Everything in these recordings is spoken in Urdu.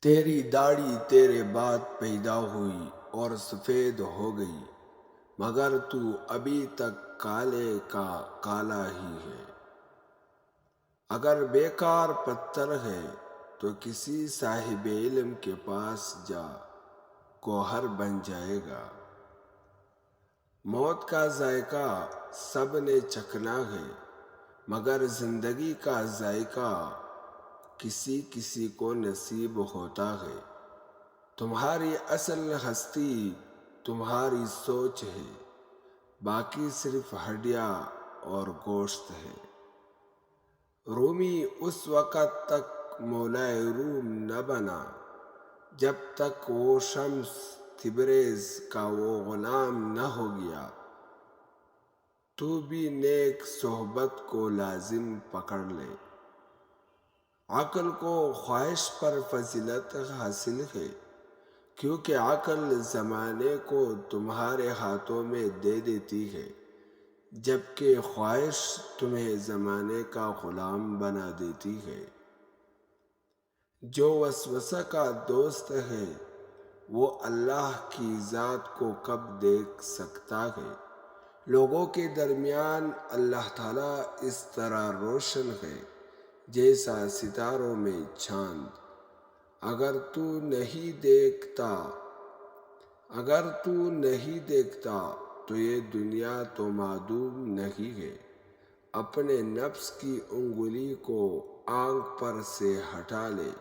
تیری داڑھی تیرے بعد پیدا ہوئی اور سفید ہو گئی، مگر تو ابھی تک کالے کا کالا ہی ہے۔ اگر بیکار پتھر ہے تو کسی صاحب علم کے پاس جا، گوہر بن جائے گا۔ موت کا ذائقہ سب نے چکھنا ہے، مگر زندگی کا ذائقہ کسی کسی کو نصیب ہوتا ہے۔ تمہاری اصل ہستی تمہاری سوچ ہے، باقی صرف ہڈیاں اور گوشت ہے۔ رومی اس وقت تک مولائے روم نہ بنا جب تک وہ شمس تبریز کا وہ غلام نہ ہو گیا۔ تو بھی نیک صحبت کو لازم پکڑ لے۔ عقل کو خواہش پر فضیلت حاصل ہے، کیونکہ عقل زمانے کو تمہارے ہاتھوں میں دے دیتی ہے، جبکہ خواہش تمہیں زمانے کا غلام بنا دیتی ہے۔ جو وسوسہ کا دوست ہے وہ اللہ کی ذات کو کب دیکھ سکتا ہے؟ لوگوں کے درمیان اللہ تعالیٰ اس طرح روشن ہے جیسا ستاروں میں چاند۔ اگر تو نہیں دیکھتا تو یہ دنیا تو معدوم نہیں ہے۔ اپنے نفس کی انگلی کو آنکھ پر سے ہٹا لے،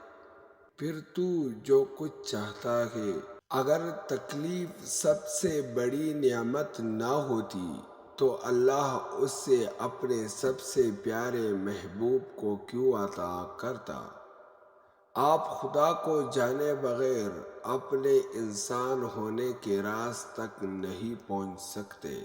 پھر تو جو کچھ چاہتا ہے۔ اگر تکلیف سب سے بڑی نعمت نہ ہوتی تو اللہ اسے اپنے سب سے پیارے محبوب کو کیوں عطا کرتا؟ آپ خدا کو جانے بغیر اپنے انسان ہونے کے راز تک نہیں پہنچ سکتے۔